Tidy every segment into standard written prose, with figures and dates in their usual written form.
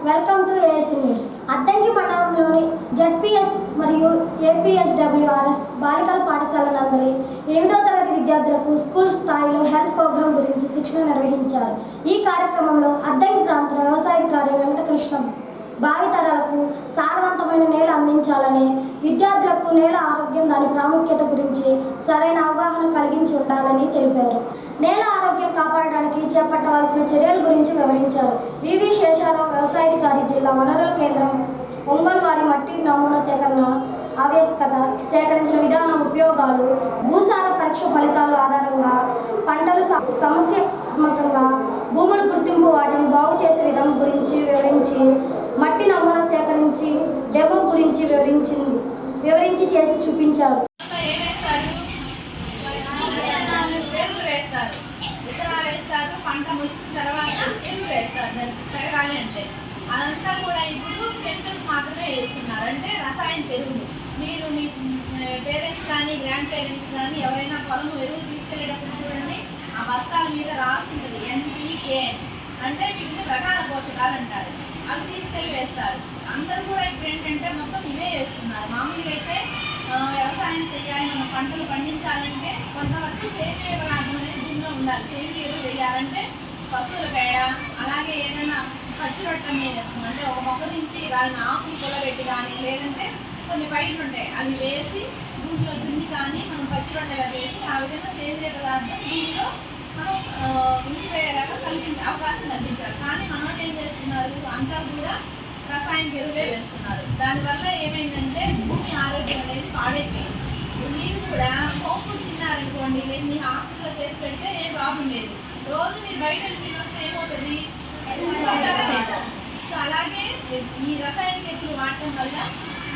Welcome to ASC news. Addanki మండలంలోని ZPS మరియు ఏపీఎస్డబ్ల్యూఆర్ఎస్ బాలికల పాఠశాల నందలి 8వ తరగతి విద్యార్థులకు స్కూల్ స్థాయిలో హెల్త్ ప్రోగ్రాం గురించి శిక్షణ నిర్వహించారు. ఈ కార్యక్రమంలో అద్దంకి ప్రాంత వ్యవసాయాధికారి వెంకటకృష్ణ భావితరాలకు సారవంతమైన నేల అందించాలని, విద్యార్థులకు నేల ఆరోగ్యం దాని ప్రాముఖ్యత గురించి సరైన అవగాహన కలిగించి ఉండాలని తెలిపారు. నేల ఆరోగ్యం కాపాడడానికి చేపట్టవలసిన చర్యల గురించి వివరించారు. వివి శేషారావు వ్యవసాయాధికారి, జిల్లా వనరుల కేంద్రం ఒంగోలు వారి మట్టి నమూనా సేకరణ ఆవశ్యకత, సేకరించిన విధానం, ఉపయోగాలు, భూసార పరీక్ష ఫలితాలు ఆధారంగా పంటలు సమస్యాత్మకంగా భూముల గుర్తింపు, వాటిని బాగు చేసే విధానం గురించి వివరించి, మట్టి నమూనా సేకరించి డెమో గురించి వివరించి చేసి చూపించారు. పంట ముగిసిన తర్వాత ఎరువు వేస్తారు దానికి పెరగాలి అంటే. అదంతా కూడా ఇప్పుడు కెమికల్స్ మాత్రమే వేస్తున్నారు, అంటే రసాయనిక ఎరువులు. మీరు మీ పేరెంట్స్ కానీ గ్రాండ్ పేరెంట్స్ కానీ ఎవరైనా పొలం ఎరువులు తీసుకెళ్ళేటప్పుడు చూడండి, ఆ బస్తాల మీద రాసి ఉంటుంది NPK, అంటే వీటిని ప్రధాన పోషకాలు అంటారు. అవి తీసుకెళ్ళి వేస్తారు. అందరూ కూడా ఇప్పుడు ఏంటంటే మొత్తం ఇవే వేస్తున్నారు. మామూలుగా అయితే వ్యవసాయం చేయాలి, మనం పంటలు పండించాలంటే కొంతవరకు సేంద్రియ పదార్థం అనేది భూమిలో ఉండాలి. సేంద్రియ ఎరువు వేయాలంటే పశువుల పేడ, అలాగే ఏదైనా పచ్చిరొట్ట మీద అంటే ఒక మొక్క నుంచి రాలిన ఆకులు కొలబెట్టి కానీ, లేదంటే కొన్ని పైర్లు ఉంటాయి అవి వేసి భూమిలో దున్ని కానీ మనం పచ్చిరొట్టగా వేసి ఆ విధంగా సేంద్రియ పదార్థం భూమిలో మనం ఇంకిపోయేలాగా అవకాశం కల్పించాలి. కానీ మనోళ్ళు ఏం చేస్తున్నారు, అంతా కూడా రసాయనిక ఎరువులే వేస్తున్నారు. దానివల్ల ఏమైందంటే భూమి ఆరోగ్యం అనేది పాడైపోయింది. మీరు కూడా హోమ్ ఫుడ్ తిన్నారనుకోండి, లేదు మీ హాస్టల్లో చేసి పెడితే ఏం ప్రాబ్లం లేదు. రోజు మీరు బయట తిని వస్తే ఏమవుతుంది, సో అలాగే ఈ రసాయనిక ఎరువులు వాడటం వల్ల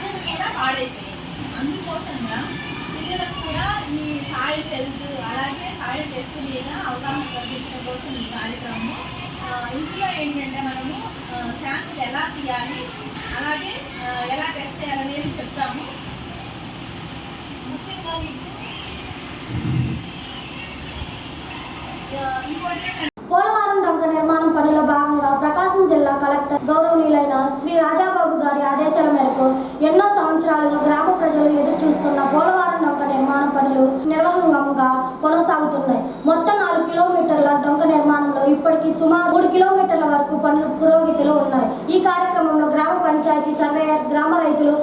భూమి కూడా పాడైపోయింది. అందుకోసంగా పిల్లలకు కూడా ఈ సాయిల్ హెల్త్, అలాగే సాయిల్ టెస్ట్ మీద అవగాహన కల్పించడం కోసం ఈ కార్యక్రమం. ఇందులో ఏంటంటే మనము శాంపుల్ ఎలా తీయాలి, అలాగే ఎలా టెస్ట్ చేయాలనేది చెప్తాము. ముఖ్యంగా మీకు పోలవరం డొంక నిర్మాణం పనిలో భాగంగా ప్రకాశం జిల్లా కలెక్టర్ గౌరవనీయులైన శ్రీ రాజాబాబు గారి ఆదేశాల మేరకు ఎన్నో సంవత్సరాలుగా గ్రామ ప్రజలు ఎదురు చూస్తున్న పోలవరం డొంక నిర్మాణ పనులు నిర్వహంగా కొనసాగుతున్నాయి. మొత్తం 4 కిలోమీటర్ల డొంక నిర్మాణంలో ఇప్పటికీ సుమారు 3 కిలోమీటర్ల వరకు పనులు పురోగతిలో ఉన్నాయి. ఈ కార్యక్రమంలో గ్రామ పంచాయతీ సర్వేయర్, గ్రామ రైతులు,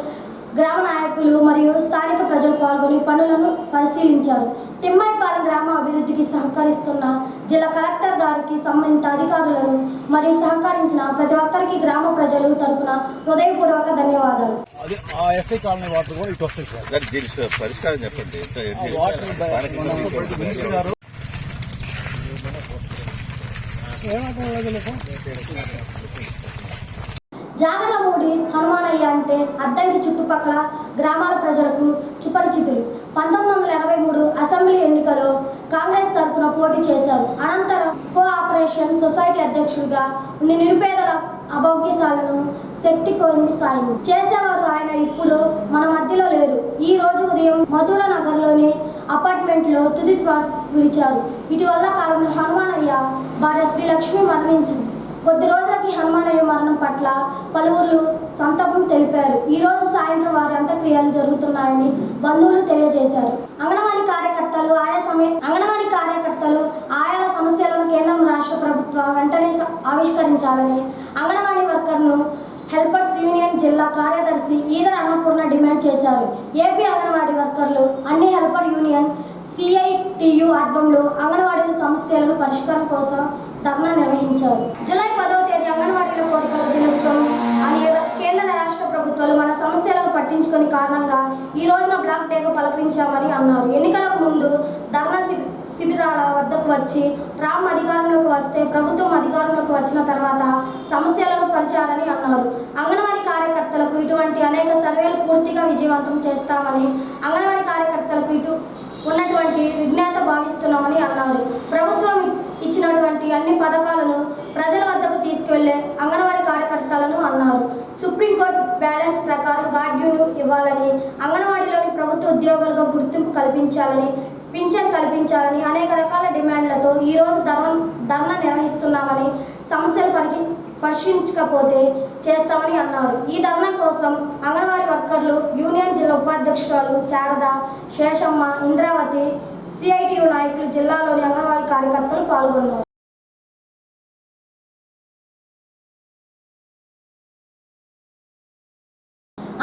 గ్రామ నాయకులు మరియు స్థానిక ప్రజలు పాల్గొని పనులను పరిశీలించారు. తిమ్మాయిపాలెం గ్రామ అభివృద్ధికి సహకరిస్తున్న జిల్లా కలెక్టర్ గారికి, సంబంధిత అధికారులను మరియు సహకరించిన ప్రతి ఒక్కరికి గ్రామ ప్రజలు తరపున హృదయపూర్వక ధన్యవాదాలు. జాగర్లమూడి హనుమానయ్య అంటే అద్దంకి చుట్టుపక్కల గ్రామాల ప్రజలకు సుపరిచితులు. 1983 అసెంబ్లీ ఎన్నికలో కాంగ్రెస్ తరఫున పోటీ చేశారు. అనంతరం కోఆపరేషన్ సొసైటీ అధ్యక్షుడిగా ఉండి నిరుపేదల అభౌగ్యశాలను శక్తి కొన్ని సాయం చేసేవారు ఆయన. ఇప్పుడు మన మధ్యలో లేరు. ఈ రోజు ఉదయం మధుర నగర్లోని అపార్ట్మెంట్లో తుది శ్వాస విడిచారు. ఇటీవల కాలంలో హనుమానయ్య భార్య శ్రీలక్ష్మి మరణించింది. కొద్ది రోజులకి హనుమానయ్య మరణం పట్ల పలువురు సంతాపం తెలిపారు. ఈ రోజు సాయంత్రం వారి అంత్యక్రియలు జరుగుతున్నాయని బంధువులు తెలియజేశారు. అంగన్వాడీ కార్యకర్తలు ఆయా సమస్యలను కేంద్రం, రాష్ట్ర ప్రభుత్వం వెంటనే ఆవిష్కరించాలని అంగన్వాడీ వర్కర్ను హెల్పర్స్ యూనియన్ జిల్లా కార్యదర్శి ఈదర్ అన్నపూర్ణ డిమాండ్ చేశారు. ఏపీ అంగన్వాడీ వర్కర్లు అన్ని హెల్పర్ యూనియన్ CITU ఆధ్వర్యంలో అంగన్వాడీల సమస్యలను పరిష్కారం కోసం ధర్నా నిర్వహించారు. జూలై 10వ తేదీ అంగన్వాడీల కోరికల దినోత్సవం అని కేంద్ర రాష్ట్ర ప్రభుత్వాలు మన సమస్యలను పట్టించుకుని కారణంగా ఈ రోజున బ్లాక్ డేగా పలకరించామని అన్నారు. ఎన్నికలకు ముందు ధర్నా శిబిరాల వద్దకు వచ్చి రామ్ అధికారంలోకి వస్తే, ప్రభుత్వం అధికారంలోకి వచ్చిన తర్వాత సమస్యలను పరిచారని అన్నారు. అంగన్వాడీ కార్యకర్తలకు ఇటువంటి అనేక సర్వేలు పూర్తిగా విజయవంతం చేస్తామని, అంగన్వాడీ కార్యకర్తలకు ఉన్నటువంటి విజ్ఞత భావిస్తున్నామని అన్నారు. ప్రభుత్వం ఇచ్చినటువంటి అన్ని పథకాలను ప్రజల వద్దకు తీసుకువెళ్లే అంగన్వాడీ కార్యకర్తలను అన్నారు. సుప్రీంకోర్టు బ్యాలెన్స్ ప్రకారం గార్డ్యూను ఇవ్వాలని, అంగన్వాడీలోని ప్రభుత్వ ఉద్యోగులుగా గుర్తింపు కల్పించాలని, పింఛన్ కల్పించాలని అనేక రకాల డిమాండ్లతో ఈరోజు ధర్నా నిర్వహిస్తున్నామని, సమస్యలు పరిశీలించకపోతే చేస్తామని అన్నారు. ఈ ధర్నా కోసం అంగన్వాడీ వర్కర్లు యూనియన్ జిల్లా ఉపాధ్యక్షురాలు శారద, శేషమ్మ, ఇంద్రావతి, సిఐటియు నాయకులు, జిల్లాలోని అంగన్వాడీ కార్యకర్తలు పాల్గొన్నారు.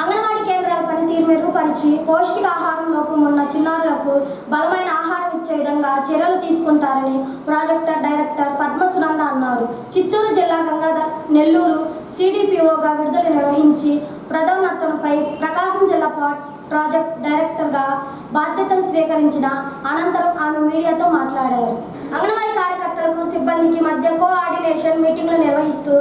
అంగన్వాడీ కేంద్రాల పనితీరు మెరుగుపరిచి పౌష్టికాహారం లోపం ఉన్న చిన్నారులకు బలమైన ఆహారం ఇచ్చే విధంగా చర్యలు తీసుకుంటారని ప్రాజెక్టు డైరెక్టర్ పద్మ సునంద అన్నారు. చిత్తూరు జిల్లా గంగాధర్ నెల్లూరు సిడిపిఓగా విడుదల నిర్వహించి పదోన్నతులపై ప్రకాశం జిల్లా ప్రాజెక్ట్ డైరెక్టర్గా బాధ్యతలు స్వీకరించిన అనంతరం ఆమె మీడియాతో మాట్లాడారు. అంగన్వాడీ కార్యకర్తలకు సిబ్బందికి మధ్య కోఆర్డినేషన్ మీటింగ్లు నిర్వహిస్తూ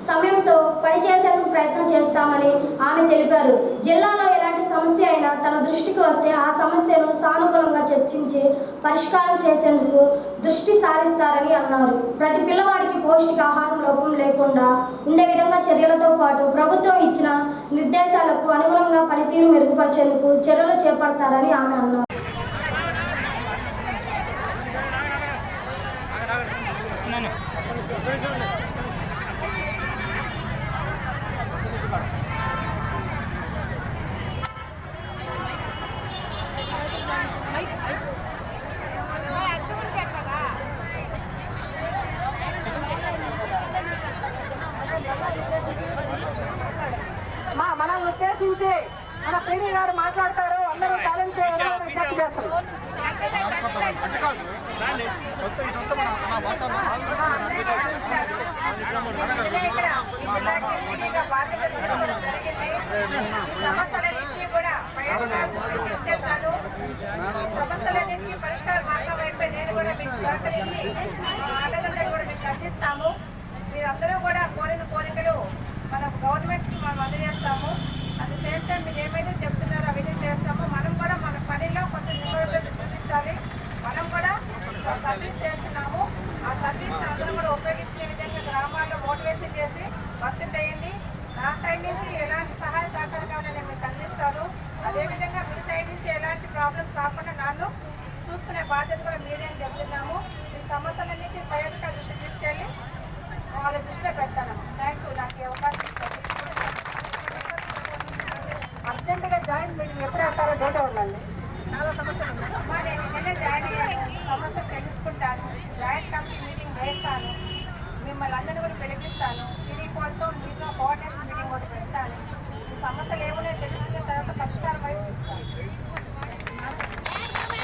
సమయంతో పనిచేసేందుకు ప్రయత్నం చేస్తామని ఆమె తెలిపారు. జిల్లాలో ఎలాంటి సమస్య అయినా తన దృష్టికి వస్తే ఆ సమస్యను సానుకూలంగా చర్చించి పరిష్కారం చేసేందుకు దృష్టి సారిస్తారని అన్నారు. ప్రతి పిల్లవాడికి పౌష్టికాహారం లోపం లేకుండా ఉండే విధంగా చర్యలతో పాటు ప్రభుత్వం ఇచ్చిన నిర్దేశాలకు అనుగుణంగా పనితీరు మెరుగుపరిచేందుకు చర్యలు చేపడతారని ఆమె అన్నారు. మనల్ని ఉద్దేశించి మన పీడీ గారు మాట్లాడతారు. అందరూ సైలెన్స్ విజ్ఞప్తి చేస్తారు. సమస్యలన్నింటినీ పరిష్కార మార్గం వైపు నేను కూడా మీకు సహకరించి ఆలోచనలు కూడా మీకు చర్చిస్తాము. మీరందరూ కూడా కోరిన కోరికలు మన గవర్నమెంట్కి మనం అందజేస్తాము. అట్ ది సేమ్ టైం మీరు ఏమైతే చెప్తున్నారో అవన్నీ చేస్తాము. మనం కూడా మన పనిలో కొంచెం నిమ్మడంతో చూపించాలి. మనం కూడా సర్వీస్ చేస్తున్నాము. ఆ సర్వీస్ని అందరూ కూడా ఉపయోగించే విధంగా గ్రామాల్లో మోటివేషన్ చేసి వర్క్ చేయండి. నా సైడ్ నుంచి ఎలాంటి సహాయ సహకారాలు నేను మీకు అందిస్తాను. అదేవిధంగా మీ సైడ్ నుంచి ఎలాంటి ప్రాబ్లమ్స్ రాకుండా నన్ను చూసుకునే బాధ్యత కూడా మీరే అని చెప్తున్నాము. ఈ సమస్యలన్నింటినీ పై అధికారుల దృష్టికి తీసుకెళ్ళి వాళ్ళ దృష్టిలో పెడతాను. Thank you. నాకు ఈ అవకాశం ఇచ్చారు. అర్జెంటుగా జాయింట్ మీటింగ్ ఎప్పుడు వేస్తారో డేట్ ఇవ్వండి. చాలా సమస్యలు ఉన్నాయి. నేను నిన్ననే జాయిన్ అయ్యాను. సమస్యలు తెలుసుకుంటాను. జాయింట్ కమిటీ మీటింగ్ వేస్తాను. మిమ్మల్ని అందరినీ కూడా పిలిపిస్తాను. టీడీపీతో మీతో కోఆర్డినేషన్ మీటింగ్ కూడా పెడతాను. ఈ సమస్యలు ఏమున్నాయో తెలుసుకున్న తర్వాత పరిష్కారం వైపు ఇస్తాను.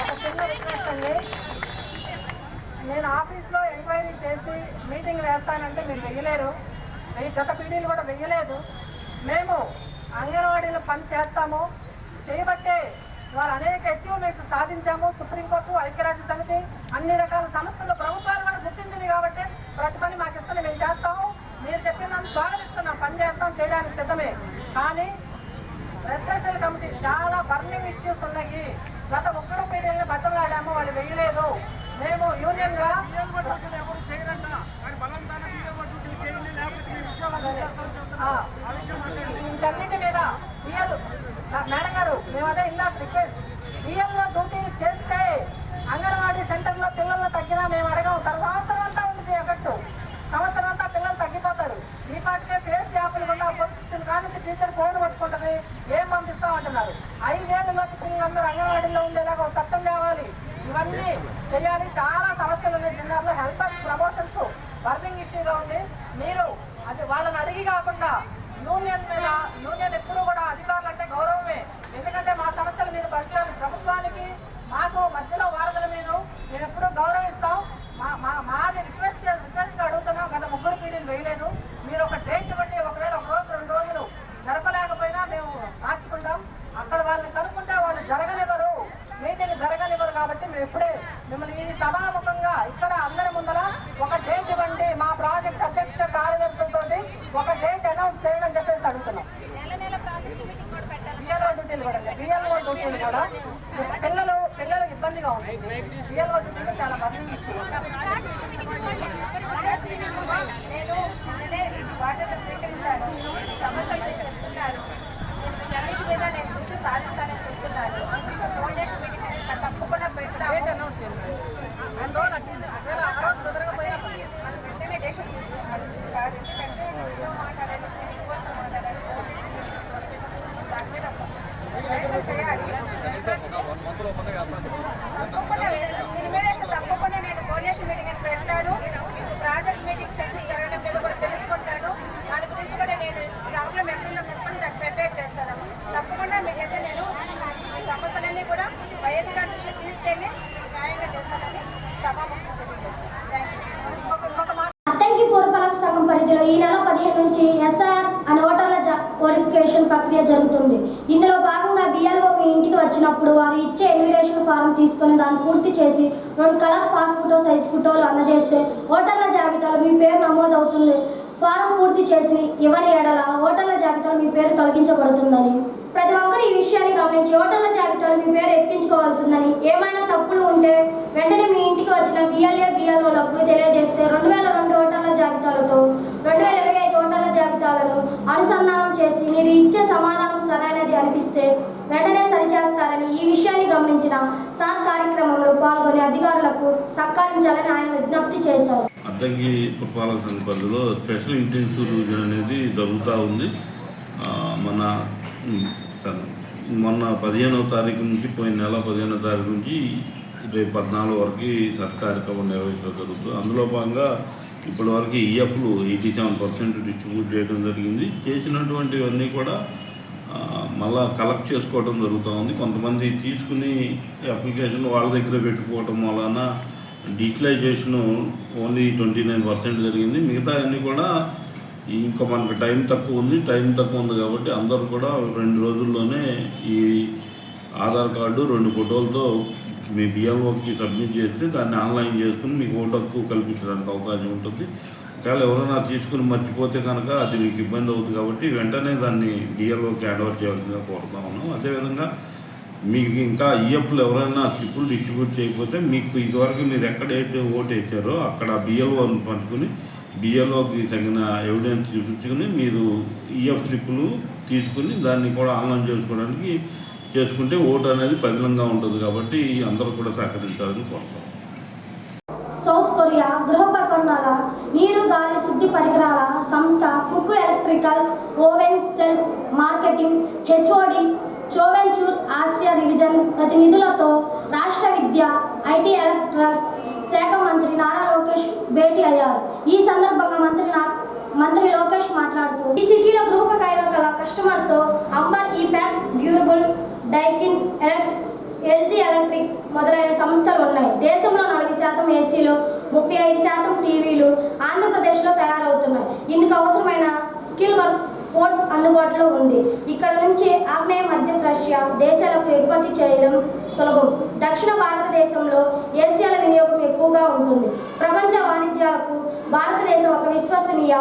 ఒక చిన్న రిక్వెస్ట్ అండి. నేను ఆఫీస్లో ఎంక్వైరీ చేసి మీటింగ్ వేస్తానంటే మీరు వెయ్యలేరు. గత పీడీలు కూడా వెయ్యలేదు. మేము అంగన్వాడీలో పని చేస్తాము. చేయబట్టే వారు అనేక అచీవ్మెంట్స్ సాధించాము. సుప్రీంకోర్టు, ఐక్యరాజ్య సమితి, అన్ని రకాల సంస్థలు, ప్రభుత్వాలు కూడా గుర్తించింది కాబట్టి ప్రతి పని మాకు ఇస్తుంది, మేము చేస్తాము. మీరు చెప్పినందుకు స్వాగతిస్తున్నాం. పని చేస్తాం, చేయడానికి సిద్ధమే. కానీ రెఫరెన్షియల్ కమిటీ చాలా బర్నింగ్ ఇష్యూస్ ఉన్నాయి. గత ఒక్కడు పీడీలను బతలాడాము, వాళ్ళు వెయ్యలేదు. మేము యూనియన్గా ఇంటన్నిటి మీద మేడం గారు మేము అదే ఇందాక రిక్వెస్ట్, బిఎల్ఓ డ్యూటీ చేస్తే అంగన్వాడీ సెంటర్లో పిల్లలు తగ్గినా మేము అడగం. సంవత్సరం అంతా ఉంటుంది ఎఫెక్ట్. సంవత్సరం అంతా పిల్లలు తగ్గిపోతారు. ఈ పాటికే ఫేస్ యాప్లు కూడా పొద్దున్న కానీ టీచర్ ఫోన్ పట్టుకుంటుంది, ఏం పంపిస్తామంటున్నారు. 5 ఏళ్ళలోకి పిల్లలందరూ అంగన్వాడీలో ఉండేలాగా ఒక చట్టం తేవాలి. ఇవన్నీ చేయాలి. చాలా సమస్యలు ఉన్నాయి జిల్లాలో. హెల్పర్స్ ప్రమోషన్స్ బర్నింగ్ ఇష్యూగా ఉంది. మీరు అది వాళ్ళని అడిగి కాకుండా యూనియన్ మీద, యూనియన్ ఎప్పుడు కూడా అధికారులు అంటే గౌరవమే. ఎందుకంటే మా సమస్యలు మీరు పరిష్కారం, ప్రభుత్వానికి మాకు మధ్యలో వారధులు మేము ఎప్పుడూ గౌరవిస్తాం. మాది రిక్వెస్ట్గా అడుగుతున్నాం. గత 3 పీడీలు వేయలేదు. మీరు ఒక డేట్ ఇవ్వండి. ఒకవేళ 1 రోజు 2 రోజులు జరపలేకపోయినా మేము మార్చుకుంటాం. అక్కడ వాళ్ళని కనుక్కుంటే వాళ్ళు జరగనివ్వరు, మీటింగ్ జరగనివ్వరు. కాబట్టి మేము ఇప్పుడే మిమ్మల్ని ఈ సభాముఖంగా ఇక్కడ అందరి ముందర ఒక డేట్ ఇవ్వండి. మా ప్రాజెక్ట్ అధ్యక్ష కార్యదర్శులతో ఒక డేట్ అనౌన్స్ చేయడం అని చెప్పేసి అడుగుతున్నాం. బిఎల్ఓ డ్యూటీలు కూడా పిల్లలకు ఇబ్బందిగా ఉంది. బిఎల్ఓ డ్యూటీలు చాలా బర్నింగ్ ఇష్యూ. నేను బాధ్యత స్వీకరించాను. సమస్యలు చెప్తున్నారు. అన్నిటి మీద నేను దృష్టి సాధిస్తానని చెప్తున్నాను. కోఆర్డినేషన్ మీటింగ్ తప్పకుండా పెడతాను. వెంటనే డెసిషన్ తీసుకున్నాను. ఎందుకంటే ప్రక్రియ జరుగుతుంది. ఇందులో భాగంగా బిఎల్ఓ మీ ఇంటికి వచ్చినప్పుడు వారు ఇచ్చే ఎన్విరేషన్ ఫారం తీసుకొని దాన్ని పూర్తి చేసి 2 కలర్ పాస్ ఫోటో సైజ్ ఫోటోలు అందజేస్తే ఓటర్ల జాబితాలో మీ పేరు నమోదవుతుంది. ఫారం పూర్తి చేసి ఇవ్వని ఎడల ఓటర్ల జాబితాలో మీ పేరు తొలగించబడుతుందని, ప్రతి ఒక్కరు ఈ విషయాన్ని గమనించి ఓటర్ల జాబితాలో మీ పేరు ఎక్కించుకోవాల్సిందని, ఏమైనా తప్పులు ఉంటే వెంటనే మీ ఇంటికి వచ్చిన బిఎల్ఓలకు తెలియజేస్తే 2002 ఓటర్ల జాబితాలతో 2025 ఓటర్ల జాబితాలను అనుసంధానం చేసి మీరు ఇచ్చే సమాధానం సరైనది అనిపిస్తే వెంటనే సరిచేస్తారని, ఈ విషయాన్ని గమనించిన సార్ కార్యక్రమంలో పాల్గొనే అధికారులకు సత్కరించాలని ఆయన విజ్ఞప్తి చేశారు. అద్దంకి పురపాలక సంఘ పరిధిలో స్పెషల్ ఇంటెన్సివ్ రివిజన్ అనేది జరుగుతూ ఉంది. మొన్న 15వ తారీఖు నుంచి, పోయిన నెల 15వ తారీఖు నుంచి రేపు 14 వరకు కార్యక్రమం నిర్వహించడం జరుగుతుంది. అందులో భాగంగా ఇప్పటివరకు ఈఎఫ్లు 87% డిస్ట్రిబ్యూట్ చేయడం జరిగింది. చేసినటువంటివన్నీ కూడా మళ్ళా కలెక్ట్ చేసుకోవడం జరుగుతూ ఉంది. కొంతమంది తీసుకుని అప్లికేషన్ వాళ్ళ దగ్గర పెట్టుకోవటం వలన డిజిటలైజేషను ఓన్లీ 29% జరిగింది. మిగతా అన్నీ కూడా ఇంకా మనకు టైం తక్కువ ఉంది కాబట్టి అందరూ కూడా 2 రోజుల్లోనే ఈ ఆధార్ కార్డు 2 ఫోటోలతో మీ బిఎల్ఓకి సబ్మిట్ చేస్తే దాన్ని ఆన్లైన్ చేసుకుని మీకు ఓటు హక్కు కల్పించడానికి అవకాశం ఉంటుంది. ఒకవేళ ఎవరైనా తీసుకుని మర్చిపోతే కనుక అది మీకు ఇబ్బంది అవుతుంది కాబట్టి వెంటనే దాన్ని బిఎల్ఓకి హ్యాండ్ ఓవర్ చేయాల్సిందిగా కోరుతా ఉన్నాం. అదేవిధంగా మీకు ఇంకా ఈఎఫ్లు ఎవరైనా స్లిప్పులు డిస్ట్రిబ్యూట్ చేయకపోతే మీకు ఇదివరకు మీరు ఎక్కడైతే ఓటు వేసారో అక్కడ బిఎల్ఓని పట్టుకుని బిఎల్ఓకి తగిన ఎవిడెన్స్ చూపించుకుని మీరు ఈఎఫ్ స్లిప్పులు తీసుకుని దాన్ని కూడా ఆన్లైన్ చేసుకుంటే ఓటు అనేది పదిలంగా ఉంటుంది కాబట్టి అందరూ కూడా సహకరించాలని కోరుతాం. సౌత్ కొరియా గృహోపకరణాల నీరు గాలి శుద్ధి పరికరాల సంస్థ కుక్కు electrical oven sales marketing HOD చోవెంచూర్ ఆసియా రివిజన్ ప్రతినిధులతో రాష్ట్ర విద్య ఐటీ ఎలక్ట్రానిక్స్ శాఖ మంత్రి నారా లోకేష్ భేటీ అయ్యారు. ఈ సందర్భంగా మంత్రి లోకేష్ మాట్లాడుతూ ఈ సిటీలో గృహోపకరణ కస్టమర్తో Amber EPACK durable Daikin LG electric మొదలైన సంస్థలు ఉన్నాయి. దేశంలో 40% ఏసీలు 35% టీవీలు ఆంధ్రప్రదేశ్లో తయారవుతున్నాయి. ఇందుకు అవసరమైన స్కిల్ వర్క్ ఫోర్స్ అందుబాటులో ఉంది. ఇక్కడ నుంచి ఆగ్నేయ మధ్య రష్యా దేశాలకు ఎగుమతి చేయడం సులభం. దక్షిణ భారతదేశంలో ఏసీల వినియోగం ఎక్కువగా ఉంటుంది. ప్రపంచ వాణిజ్యాలకు భారతదేశం ఒక విశ్వసనీయ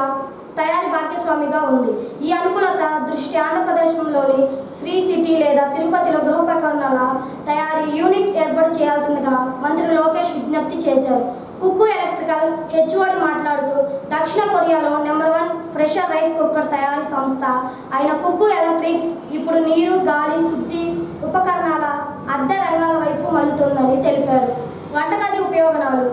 తయారీ భాగ్యస్వామిగా ఉంది. ఈ అనుకూలత దృష్టి ఆంధ్రప్రదేశ్లోని శ్రీ సిటీ లేదా తిరుపతిలో గృహోపకరణాల తయారీ యూనిట్ ఏర్పాటు చేయాల్సిందిగా మంత్రి లోకేష్ విజ్ఞప్తి చేశారు. కుక్కు ఎలక్ట్రికల్ హెచ్ఓడి మాట్లాడుతూ దక్షిణ కొరియాలో నెంబర్ 1 ప్రెషర్ రైస్ కుక్కర్ తయారీ సంస్థ అయిన కుక్కు ఎలక్ట్రిక్స్ ఇప్పుడు నీరు గాలి శుద్ధి ఉపకరణాల అద్దె రంగాల వైపు మళ్లుతుందని తెలిపారు. వంటగది ఉపయోగనాలు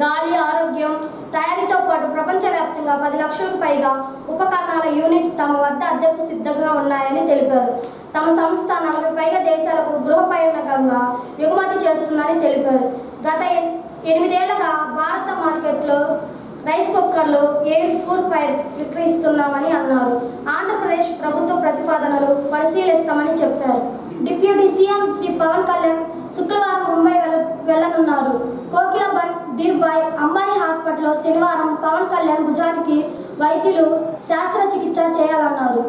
గాలి ఆరోగ్యం తయారీతో పాటు ప్రపంచవ్యాప్తంగా 10 లక్షలకు పైగా ఉపకరణాల యూనిట్ తమ వద్ద అద్దెకు సిద్ధంగా ఉన్నాయని తెలిపారు. తమ సంస్థ 40 పైగా దేశాలకు గృహోపకరణంగా ఎగుమతి చేస్తుందని తెలిపారు. గత 8 ఏళ్లుగా భారత మార్కెట్లో రైస్ కుక్కర్లు ఎయిర్ ఫూర్ ఫైర్ విక్రయిస్తున్నామని అన్నారు. ఆంధ్రప్రదేశ్ ప్రభుత్వ ప్రతిపాదనలు పరిశీలిస్తామని చెప్పారు. డిప్యూటీ సీఎం శ్రీ పవన్ కళ్యాణ్ శుక్రవారం ముంబై వెళ్లనున్నారు. కోకిలబండ్ దిర్బాయ్ అంబానీ హాస్పిటల్లో శనివారం పవన్ కళ్యాణ్ భుజానికి వైద్యులు శస్త్రచికిత్స చేయాలన్నారు.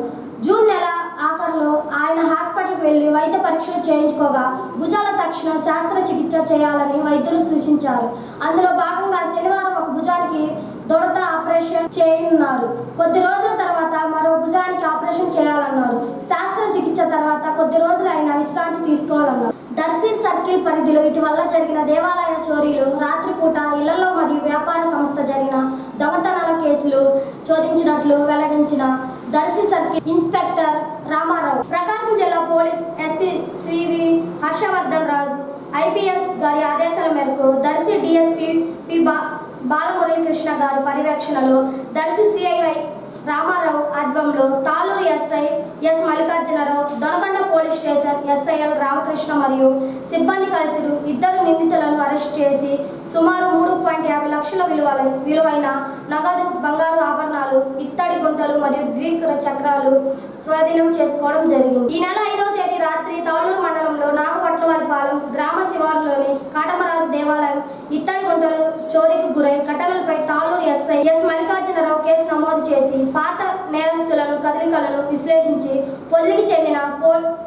జూన్ నెల ఆఖరులో ఆయన హాస్పిటల్కి వెళ్లి వైద్య పరీక్షలు చేయించుకోగా భుజాల తక్షణ శస్త్రచికిత్స చేయాలని వైద్యులు సూచించారు. అందులో భాగంగా శనివారం ఒక భుజానికి దొడత ఆపరేషన్ చేయనున్నారు. కొద్ది రోజుల తర్వాత మరో భుజానికి ఆపరేషన్ చేయాలన్నారు. శస్త్రచికిత్స తర్వాత కొద్ది రోజులు ఆయన విశ్రాంతి తీసుకోవాలన్నారు. దర్శి సర్కిల్ పరిధిలో ఇటీవల జరిగిన దేవాలయ చోరీలు, రాత్రిపూట ఇళ్లలో మరియు వ్యాపార సంస్థ జరిగిన దొంగతనాల కేసులు ఛేదించినట్లు వెల్లడించిన దర్శి సర్కిల్ ఇన్స్పెక్టర్ రామారావు, ప్రకాశం జిల్లా పోలీస్ ఎస్పీ శ్రీవి హర్షవర్ధన్ రాజు ఐపీఎస్ గారి ఆదేశాల మేరకు దర్శి డిఎస్పీ పి బాలమురళీకృష్ణ గారి పర్యవేక్షణలో దర్శి సిఐవై రామారావు ఆధ్వర్యంలో Taluru SI S Mallikarjunarao, Donakonda police station SI L Ramakrishna మరియు సిబ్బంది కలిసి 2 నిందితులను అరెస్ట్ చేసి సుమారు 3.50 లక్షల విలువైన నగదు, బంగారు ఆభరణాలు, ఇత్తడి గుంటలు మరియు ద్విచక్ర చక్రాలు స్వాధీనం చేసుకోవడం జరిగింది. ఈ నెల 5వ తేదీ రాత్రి తాళూరు మండలంలో నాగపట్లవారిపాలెం గ్రామ శివారులోని కాటమరాజు దేవాలయం ఇత్తడి గుంటలు చోరీకి గురై ఘటనలపై Taluru SI S Mallikarjuna Rao case నమోదు చేసి పాత నేరస్తులను కదలికలు ఆధారాలను విశ్లేషించి పొదిలికి చెందిన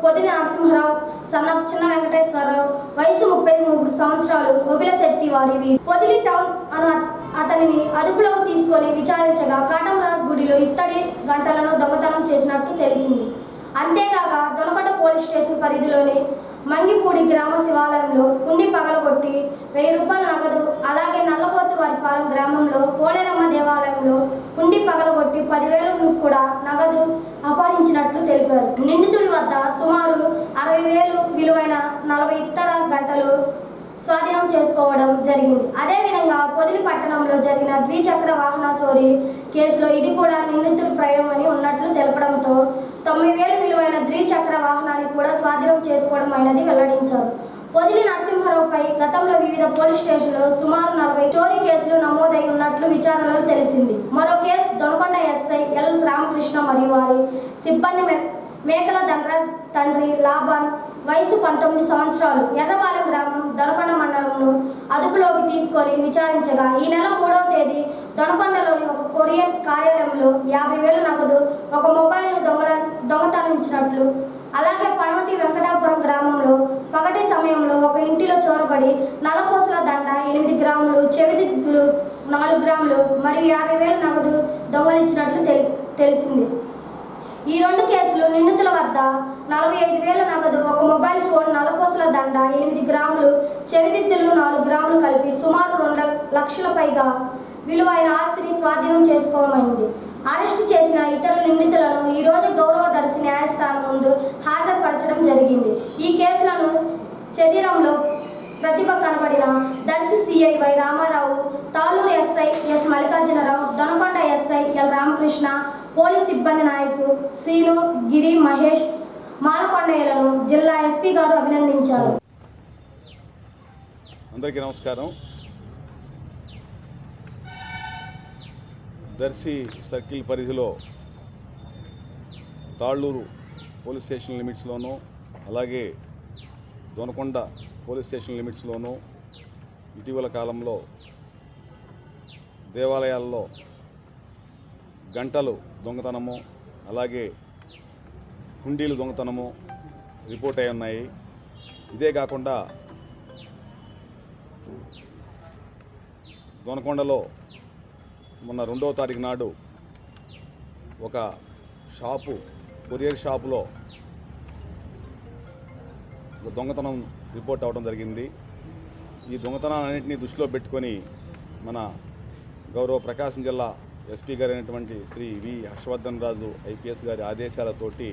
పొదిలి నరసింహరావు సన్ ఆఫ్ చిన్న వెంకటేశ్వరరావు వయసు 33 సంవత్సరాలు ఒబిలశెట్టి వారివి పొదిలి టౌన్ అతనిని అదుపులోకి తీసుకొని విచారించగా కాటంరాజు గుడిలో ఇత్తడి గంటలను దొంగతనం చేసినట్టు తెలిసింది. అంతేగాక దొనకొండ పోలీస్ స్టేషన్ పరిధిలోని మంగిపూడి గ్రామ శివాలయంలో హుండీ పగలగొట్టి 1000 రూపాయల నగదు, అలాగే నల్లపోతువారిపాలెం గ్రామంలో పోలేరమ్మ దేవాలయంలో హుండీ పగలగొట్టి 10,000 కూడా నగదు అపహరించినట్లు తెలిపారు. నిందితుడి వద్ద సుమారు 60,000 విలువైన 40 ఇత్తడి గంటలు స్వాధీనం చేసుకోవడం జరిగింది. అదేవిధంగా పొదిలి పట్టణంలో జరిగిన ద్విచక్ర వాహన చోరీ కేసులో ఇది కూడా నిందితుడి ప్రయోగమని ఉన్నట్లు తెలపడంతో 9,000 విలువైన ద్విచక్ర వాహనాన్ని కూడా స్వాధీనం చేసుకోవడం అయినది వెల్లడించారు. పొదిలి నరసింహారావుపై గతంలో వివిధ పోలీస్ స్టేషన్లో సుమారు 40 చోరీ కేసులు నమోదై ఉన్నట్లు విచారణలో తెలిసింది. మరో case Donakonda SI L Ramakrishna మరియు వారి సిబ్బంది మేకల దండరాజ్ తండ్రి లాభాన్ వయసు 19 సంవత్సరాలు ఎర్రబాలెం గ్రామం దొనకొండ మండలంలో అదుపులోకి తీసుకొని విచారించగా ఈ నెల 3వ తేదీ దొనకొండలోని ఒక కొరియర్ కార్యాలయంలో 50,000 నగదు, ఒక మొబైల్ను దొంగతనించినట్లు, అలాగే పడమటి వెంకటాపురం గ్రామంలో పగటి సమయంలో ఒక ఇంటిలో చొరబడి నల్లపూసల దండ 8 గ్రాములు, చెవిదిద్దులు 4 గ్రాములు మరియు 50,000 నగదు దొంగలించినట్లు తెలిసింది. ఈ 2 కేసులు నిందితుల వద్ద 45,000 నగదు, ఒక మొబైల్ ఫోన్, నల్లపూసల దండ 8 గ్రాములు, చెవిదిద్దులు 4 గ్రాములు కలిపి సుమారు 2 లక్షల పైగా విలువైన ఆస్తిని స్వాధీనం చేసుకోవమైంది. అరెస్టు చేసిన ఇతర నిందితులను ఈరోజు గౌరవదర్శి న్యాయస్థానం ముందు హాజరుపరచడం జరిగింది. ఈ కేసులను చెదిరంలో ప్రతిభ కనబడిన Darsi CI Y Ramarao, Taluru SI S Mallikarjunarao, Donakonda SI L Ramakrishna, police సిబ్బంది నాయకులు సీను, గిరి, మహేష్, మాలకొండయ్యలను జిల్లా ఎస్పీ గారు అభినందించారు. అందరికీ నమస్కారం. దర్శి సర్కిల్ పరిధిలో తాళ్ళూరు పోలీస్ స్టేషన్ లిమిట్స్లోనూ, అలాగే దొనకొండ పోలీస్ స్టేషన్ లిమిట్స్లోనూ ఇటీవల కాలంలో దేవాలయాల్లో గంటలు దొంగతనము, అలాగే హుండీలు దొంగతనము రిపోర్ట్ అయి ఉన్నాయి. ఇదే కాకుండా దొనకొండలో మొన్న 2వ తారీఖు నాడు ఒక షాపు, కొరియర్ షాపులో ఒక దొంగతనం రిపోర్ట్ అవ్వడం జరిగింది. ఈ దొంగతనాలన్నింటినీ దృష్టిలో పెట్టుకొని మన గౌరవ ప్రకాశం జిల్లా ఎస్పీ గారు అయినటువంటి శ్రీ వి హర్షవర్ధన్ రాజు ఐపీఎస్ గారి ఆదేశాలతోటి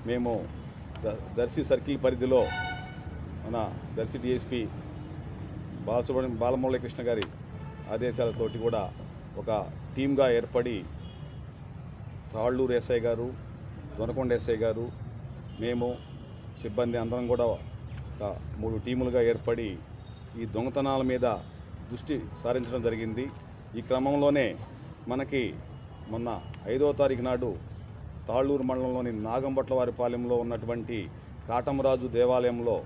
మేము దర్శి సర్కిల్ పరిధిలో మన దర్శి డిఎస్పీ బాలమురళీకృష్ణ గారి ఆదేశాలతోటి కూడా ఒక టీమ్గా ఏర్పడి తాళ్ళూరు ఎస్ఐ గారు, దొనకొండ ఎస్ఐ గారు, మేము సిబ్బంది అందరం కూడా ఒక 3 టీములుగా ఏర్పడి ఈ దొంగతనాల మీద దృష్టి సారించడం జరిగింది. ఈ క్రమంలోనే మనకి మొన్న 5వ తారీఖు నాడు తాళ్ళూరు మండలంలోని నాగంబట్లవారిపాలెంలో ఉన్నటువంటి కాటంరాజు దేవాలయంలో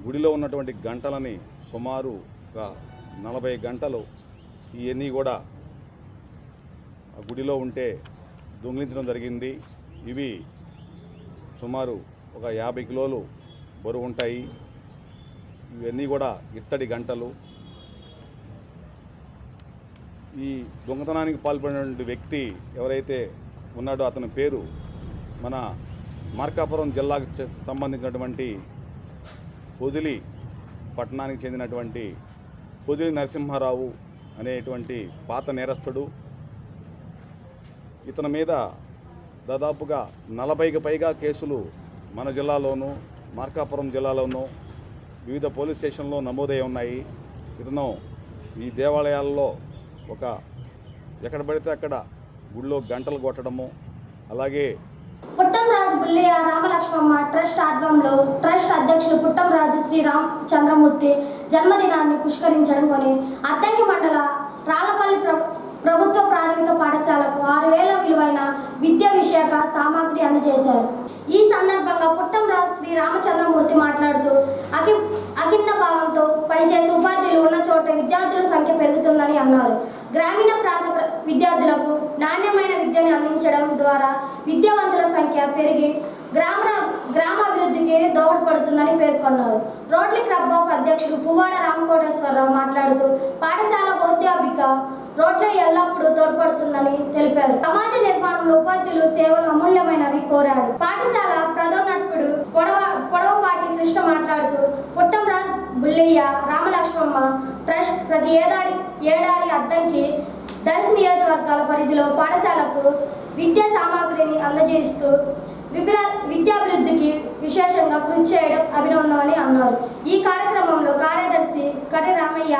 గుడిలో ఉన్నటువంటి గంటలని సుమారు ఒక 40 గంటలు ఇవన్నీ కూడా ఆ గుడిలో ఉంటే దొంగిలించడం జరిగింది. ఇవి సుమారు ఒక 50 కిలోలు బరువు ఉంటాయి. ఇవన్నీ కూడా ఇత్తడి గంటలు. ఈ దొంగతనానికి పాల్పడినటువంటి వ్యక్తి ఎవరైతే ఉన్నాడో అతని పేరు మన మార్కాపురం జిల్లాకు సంబంధించినటువంటి పొదిలి పట్టణానికి చెందినటువంటి పొదిలి నరసింహారావు అనేటువంటి పాత నేరస్తుడు. ఇతని మీద దాదాపుగా 40కి పైగా కేసులు మన జిల్లాలోనూ మార్కాపురం జిల్లాలోనూ వివిధ పోలీస్ స్టేషన్లో నమోదై ఉన్నాయి. ఇతను ఈ దేవాలయాల్లో ఒక ఎక్కడ పడితే అక్కడ గుడిలో గంటలు కొట్టడము, అలాగే పుట్టంరాజు బుల్లియ రామలక్ష్మమ్మ ట్రస్ట్ ఆధ్వర్యంలో ట్రస్ట్ అధ్యక్షులు పుట్టంరాజు శ్రీ రామచంద్రమూర్తి జన్మదినాన్ని పుష్కరించడం కొని అద్దంకి మండల రాళ్లపల్లి ప్రభుత్వ ప్రాథమిక పాఠశాలకు 6,000 విలువైన విద్యా విషయక సామాగ్రి అందజేశారు. ఈ సందర్భంగా పుట్టంరాజు శ్రీ రామచంద్రమూర్తి మాట్లాడుతూ అకింద భావంతో పనిచేసే ఉపాధ్యాయులు ఉన్న చోట విద్యార్థుల సంఖ్య పెరుగుతుందని అన్నారు. గ్రామీణ ప్రాంత విద్యార్థులకు నాణ్యమైన విద్యను అందించడం ద్వారా విద్యావంతుల సంఖ్య పెరిగి గ్రామాభివృద్ధికి దోహదపడుతుందని పేర్కొన్నారు. రోటరీ క్లబ్ ఆఫ్ అధ్యక్షుడు పువ్వాడ రామకోటేశ్వరరావు మాట్లాడుతూ పాఠశాల బౌద్ధాభిక రోటరీ ఎల్లప్పుడూ తోడ్పడుతుందని తెలిపారు. సమాజ నిర్మాణంలో ఉపాధ్యులు సేవలు అమూల్యమైనవి కోరాడు. పాఠశాల ప్రధానోపాధ్యాయుడు పొడవపాటి కృష్ణ మాట్లాడుతూ పుట్టంరాజ్ బుల్లయ్య రామలక్ష్మమ్మ ట్రస్ట్ ప్రతి ఏడాది అద్దంకి దర్శి నియోజకవర్గాల పరిధిలో పాఠశాలకు విద్యా సామాగ్రిని అందజేస్తూ విద్యాభివృద్ధికి విశేషంగా కృషి చేయడం అభినందనని అన్నారు. ఈ కార్యక్రమంలో కార్యదర్శి కరి రామయ్య,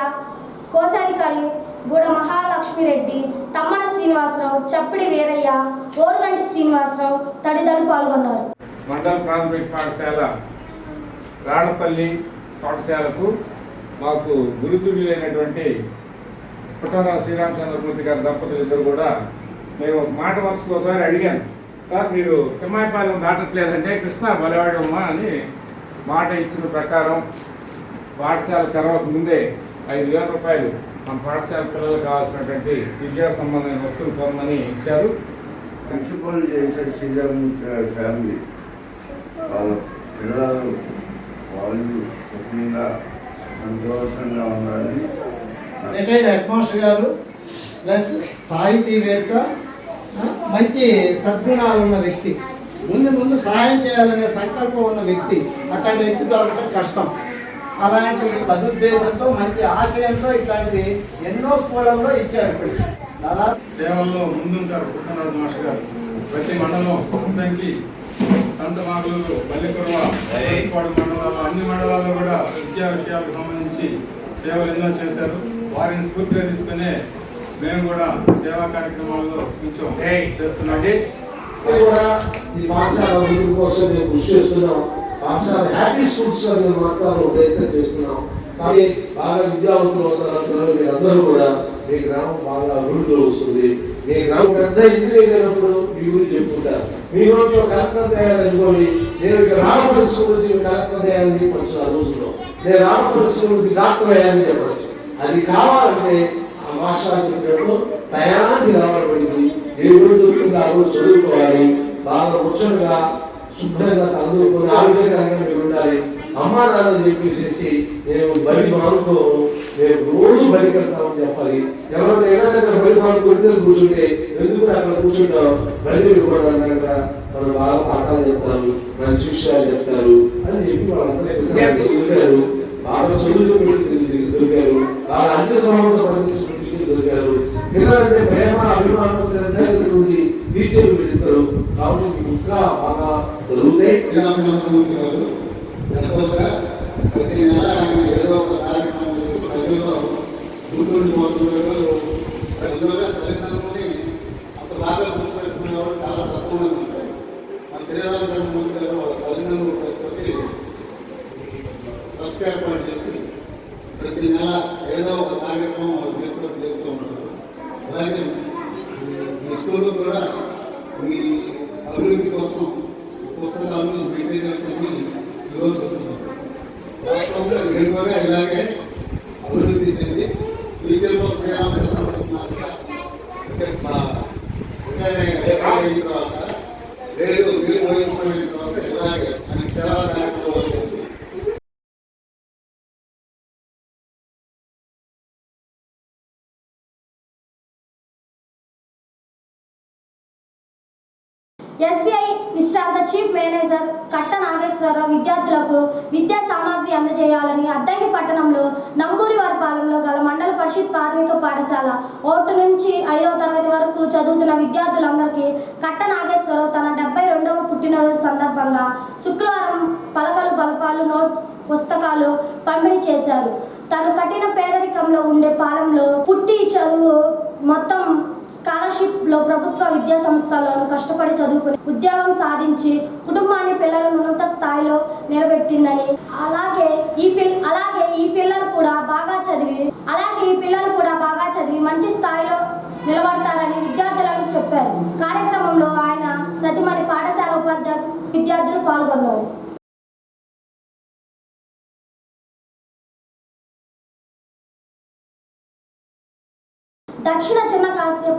కోశాధికారి గూడ మహాలక్ష్మిరెడ్డి, తమ్మన శ్రీనివాసరావు, చప్పిడి వీరయ్య, ఓరుగంటి శ్రీనివాసరావు తదితరులు పాల్గొన్నారు. మండల ప్రాథమిక పాఠశాల రాడపల్లి పాఠశాలకు మాకు గురుతుల్యులైనటువంటి పుట్టరావు శ్రీరామచంద్రమూర్తి గారి దంపతులు ఇద్దరు కూడా మేము మాట వరుసకు ఒకసారి అడిగాను, సార్ మీరు తిమ్మాయిపాలెం దాటట్లేదంటే కృష్ణ బలవాడమ్మా అని మాట ఇచ్చిన ప్రకారం పాఠశాల తెరవక ముందే 5,000 రూపాయలు మన పాఠశాల పిల్లలకు కావాల్సినటువంటి విద్యా సంబంధమైన వస్తువులు కొనమని ఇచ్చారు. మంచి పనులు చేసే శ్రీరామూర్తి ఫ్యామిలీ వాళ్ళ పిల్లలు వాళ్ళు సుఖంగా సంతోషంగా ఉండాలని రిటైర్డ్ హెడ్ మాస్టర్ గారు ప్లస్ సాహితీవేత్త, మంచి సద్గుణాలు ఉన్న వ్యక్తి, ముందు సహాయం చేయాలనే సంకల్పం ఉన్న వ్యక్తి. అట్లాంటి వ్యక్తి దొరకడం కష్టం. అలాంటి సదుద్దేశంతో మంచి ఆశయంతో ఇట్లాంటివి ఎన్నో స్కూళ్ళల్లో ఇచ్చారు. ఇప్పుడు దాదాపు సేవల్లో ముందుంటారు పుట్టరాజు మాస్టర్ గారు. ప్రతి మండలం అద్దంకి, సంతమాగులూరు, పల్లెకుర్వ, పాడు మండలాల్లో అన్ని మండలాల్లో కూడా విద్యా విషయాలకు సంబంధించి సేవలు ఎన్నో చేశారు. వారిని స్ఫూర్తిగా తీసుకునే మేము కూడా సేవా కార్యక్రమాల్లో కొంచెం చేస్తున్నాం. కూడా ఈ పాఠశాల అభివృద్ధి కోసం మేము కృషి చేస్తున్నాం. పాఠశాల హ్యాపీ స్కూల్స్ గా మేము మార్చాలని ప్రయత్నం చేస్తున్నాం. కానీ బాగా విద్యావంతులు అవుతారు మీరందరూ కూడా మీ గ్రామం బాగా అభివృద్ధి వస్తుంది. మీ గ్రామం పెద్ద ఇంజనీర్ అయినప్పుడు మీ గురించి చెప్పుకుంటారు. మీ రోజు ఒక కలెక్టర్ తయారనుకోండి, నేను ఇక్కడ రామపల్లి స్కూల్ నుంచి కలెక్టర్ అయ్యాలని చెప్పచ్చు. ఆ రోజుల్లో నేను రామపల్లి స్కూల్ నుంచి డాక్టర్ అయ్యాలని చెప్పచ్చు. అది కావాలంటే ఆ మాస్టర్ చెప్పినప్పుడు తయారానికి రావాలండి. ఏ రోజు దొరుకుతుందో ఆ రోజు చదువుకోవాలి. బాగా ముచ్చటగా శుభ్రంగా చదువుకొని ఆరోగ్యకరంగా మీరు ఉండాలి. అమ్మా నాన్న చెప్పేసేసి మేము బడి మానుకోము, మేము రోజు బడికి వెళ్తామని చెప్పాలి. ఎవరైనా ఎలా దగ్గర బడి మానుకుంటే కూర్చుంటే ఎందుకు అక్కడ కూర్చుంటాం, బడి కూడా వాళ్ళు బాగా పాఠాలు చెప్తారు, మంచి విషయాలు చెప్తారు అని చెప్పి వాళ్ళందరూ దొరికారు. బాగా చదువు దొరికారు, బాగా అంకితభావంతో పనిచేసి దొరికారు. పిల్లలంటే ప్రేమ, అభిమానం, శ్రద్ధ నుండి టీచర్లు పెడతారు. కాబట్టి మీకు ఇంకా బాగా దొరుకుతాయి. ప్రతి నెల ఆయన ఏదో ఒక కార్యక్రమం చేసి ప్రజల్లో గుర్తుండి పోతున్నారు. ప్రజలుగా తల్లిదండ్రులని అంత బాగా కృషి పెట్టుకునేవాడు చాలా తక్కువ మంది ఉంటారు. మన శ్రీరామచంద్రమూర్తి గారు వాళ్ళ తల్లిదండ్రులు ప్రతి ట్రస్ట్ ఏర్పాటు చేసి ప్రతి నెల ఏదో ఒక కార్యక్రమం వాళ్ళు ఏర్పాటు చేస్తూ ఉంటారు. అలాగే మీ స్కూల్లో కూడా మీ అభివృద్ధి కోసం పుస్తకాలు, మెటీరియల్స్ అన్ని ఈరోజు వస్తున్నారు. వాస్తవంగా నేను కూడా ఇలాగే అభివృద్ధి చెంది టీచర్లో శ్రీరామచంద్రమూర్తి అయిన తర్వాత లేదు మీరు వయసుకున్న తర్వాత ఇలాగే మనకి సేవా కార్యక్రమాలు చేసి ఎస్బీఐ విశ్రాంత చీఫ్ మేనేజర్ కట్ట నాగేశ్వరరావు విద్యార్థులకు విద్యా సామాగ్రి అందజేయాలని అద్దంకి పట్టణంలో నంబూరి వరపాలెంలో గల మండల పరిషత్ ప్రాథమిక పాఠశాల 1 నుంచి 5వ తరగతి వరకు చదువుతున్న విద్యార్థులందరికీ కట్ట నాగేశ్వరరావు తన 72వ పుట్టినరోజు సందర్భంగా శుక్రవారం పలకలు, బలపాలు, నోట్స్, పుస్తకాలు పంపిణీ చేశారు. తను కఠిన పేదరికంలో ఉండే పాలెంలో పుట్టి చదువు మొత్తం స్కాలర్షిప్లో ప్రభుత్వ విద్యా సంస్థల్లోనూ కష్టపడి చదువుకుని ఉద్యోగం సాధించి కుటుంబాన్ని, పిల్లలను ఉన్నత స్థాయిలో నిలబెట్టిందని, అలాగే ఈ పిల్లలు కూడా బాగా చదివి మంచి స్థాయిలో నిలబడతారని విద్యార్థులకు చెప్పారు. కార్యక్రమంలో ఆయన సతీమణి పాఠశాల ఉపాధ్యాయ విద్యార్థులు పాల్గొన్నారు. దక్షిణ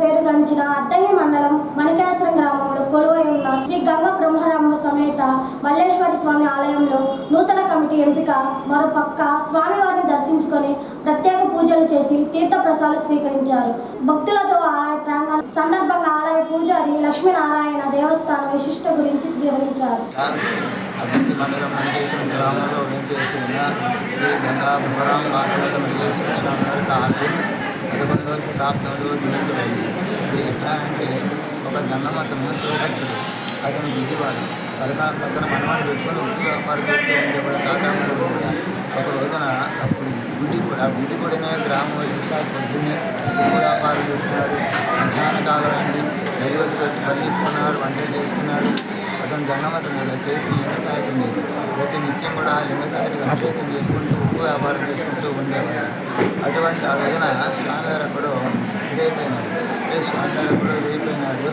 పేరుగాంచిన అద్దంగి మండలం మణికేశ్వరం గ్రామంలో కొలువై ఉన్న శ్రీ గంగా బ్రహ్మరాంబ సమేత మల్లేశ్వరి స్వామి ఆలయంలో నూతన కమిటీ ఎంపిక. మరోపక్క స్వామివారిని దర్శించుకొని ప్రత్యేక పూజలు చేసి తీర్థ ప్రసాదాలు స్వీకరించారు. భక్తులతో ఆలయ ప్రాంగణం సందర్భంగా ఆలయ పూజారి లక్ష్మీనారాయణ దేవస్థానం విశిష్ట గురించి వివరించారు. అద్దంకి మండలం మణికేశ్వరం గ్రామంలో వేంచేసిన శ్రీ గంగా బ్రహ్మరాంబ సమేత మల్లేశ్వర స్వామి వారికి ఆలయం 11వ శతాబ్దంలో నిర్మించబడింది. ఇది ఎట్లా అంటే ఒక జన్మతను శివభక్తుడు, అతను గుడ్డివాడు. పక్కన మనవాడు పెట్టుకొని ఉప్పు వ్యాపారం చేస్తూ ఉండేవాడు. తాతామలు కూడా ఒక రోజున అప్పుడు గుడ్డి కూడిన గ్రామం వచ్చేసి పొద్దున్నే ఉప్పు వ్యాపారం చేస్తున్నారు. మధ్యాహ్న కాలం అయింది. నడివద్దు పెట్టి పల్లిస్తున్నారు, వంటలు చేసుకున్నారు. అతను జన్మతను చేతి లింగకాయకం లేదు. ప్రతి నిత్యం కూడా లింగకాయకు అభిషేకం చేసుకుంటూ ఉప్పు వ్యాపారం చేసుకుంటూ ఉండేవాడు. అటువంటి ఆ రోజున స్వామివారు ఎక్కడో ఇదైపోయినాడు. స్వామివారు ఎక్కడో ఇదైపోయినాడు.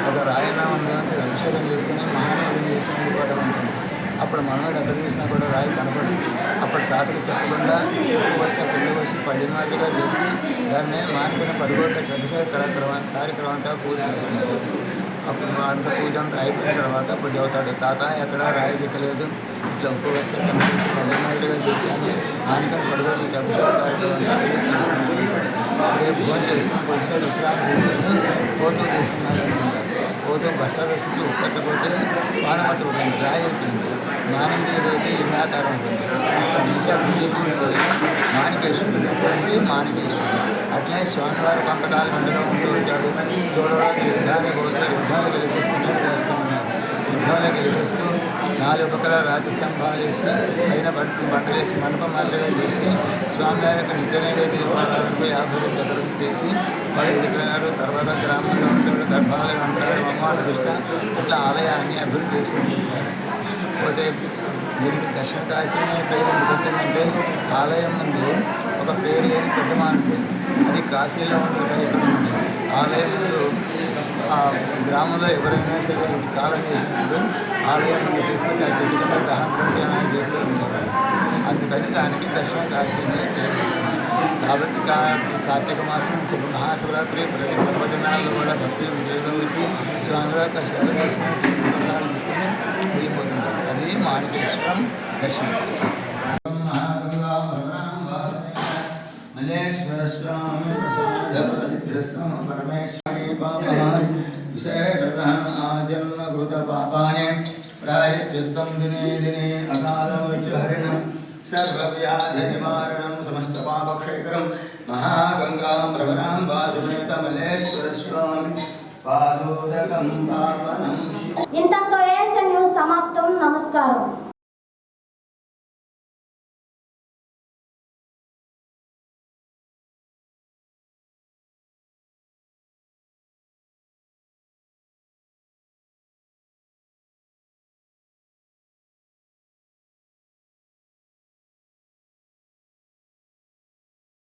ఒక రాయనామం నుంచి అభిషేకం చేసుకుని మహానవదం చేసుకుని వెళ్ళిపోతూ ఉంటాడు. అప్పుడు మనవాడు ఎక్కడ చూసినా కూడా రాయి కనపడు. అప్పుడు తాతకు చెప్పకుండా ఉప్పు వస్తే పిండి వస్తే పడి మాదిరిగా చేసి దాని మీద మానుకుని పడిపోతే అభిషేక కార్యక్రమం అంతా పూజ చేస్తున్నారు. అప్పుడు అంత పూజ అంతా అయిపోయిన తర్వాత అప్పుడు చదువుతాడు, తాత ఎక్కడ రాయి చిక్కలేదు, ఇట్లా ఉప్పు వస్తే కనిపించి పడి మాదిరిగా చేశాను, మానుకొని పడిపోతే అభిషేక కార్యక్రమం అంతా రేపు ఫోన్ చేసుకుని కొద్దిసేపు విశ్రాంతి తీసుకొని ఫోటో తీసుకున్నాను అనుకుంటారు. ఫోటో బస్తా తీసుకుంటే ఉప్పెట్టకపోతే పానమట్టు ఉంటుంది, రాయి అయిపోయింది. మానికి పోతే లింగాకారం ఉంటుంది. అక్కడి నుంచి ఆ గుండె పోయి మాణికేశ్వరుడు, అక్కడికి మాణికేశ్వరుడు. అట్లే స్వామివారు కొంతకాలం ఎండగా ఉంటూ వచ్చాడు. చూడరాజు యుద్ధాన్ని పోతే యుద్ధాలు గెలిచిస్తున్నాడు చేస్తూ ఉన్నారు. యుద్ధాలు గెలిచిస్తూ 4 పక్కల రాతి స్తంభాలు వేసి పైన బట్టలు వేసి మండపం మాదిరిగా చేసి స్వామివారికి నిత్య నైవేద్య పాఠాలకు 50 దగ్గర చేసి వాళ్ళు వెళ్ళిపోయినారు. తర్వాత గ్రామంలో ఉంటాడు గర్భాలయం అంటారు, అమ్మవారి దృష్ట ఇట్లా ఆలయాన్ని అభివృద్ధి చేసుకుంటున్నారు. పోతే దీనికి దక్షిణ కాశీ అనే పేరు ఎందుకు వచ్చిందంటే ఆలయం ముందు ఒక పేరు లేని పెద్ద మానుండేది. అది కాశీలో ఉండేది. ఇక్కడ ఉంది ఆలయం ముందు ఆ గ్రామంలో ఎవరైనా సరే ఇది కాలం చేసినప్పుడు ఆలయం ముందు తీసుకొచ్చి ఆ చెట్టు కింద దహన సంచలనం చేస్తూ ఉండేవారు. అందుకని దానికి దక్షిణ కాశీ అనే పేరు వచ్చింది. కాబట్టి కార్తీక మాసం మహాశివరాత్రి ప్రతి పర్వదినాల్లో కూడా భక్తులు విజయదశమి స్వామివారి సేవ చేసుకుని ప్రసాదాలు తీసుకుని వెళ్ళిపోతుంటారు. అది మాణికేశ్వరం దక్షిణ కాశీ. మల్లేశ్వర స్వామి ప్రసాద పరమేశ్వరి పాపాని విశేషత ఆజన్మకృత పాపాని ప్రాయశ్చిత్తం దినే దినే అకాల మృత్యుహరిణం సర్వవ్యాధి నివారణం సమస్త పాపక్షేకరం మహాగంగాం భ్రమరాంబా సమేత మల్లేశ్వర స్వామి పాదోదకం పావనం. ఇంతటితో ఏఎస్ఎన్ న్యూస్ సమాప్తం. నమస్కారం.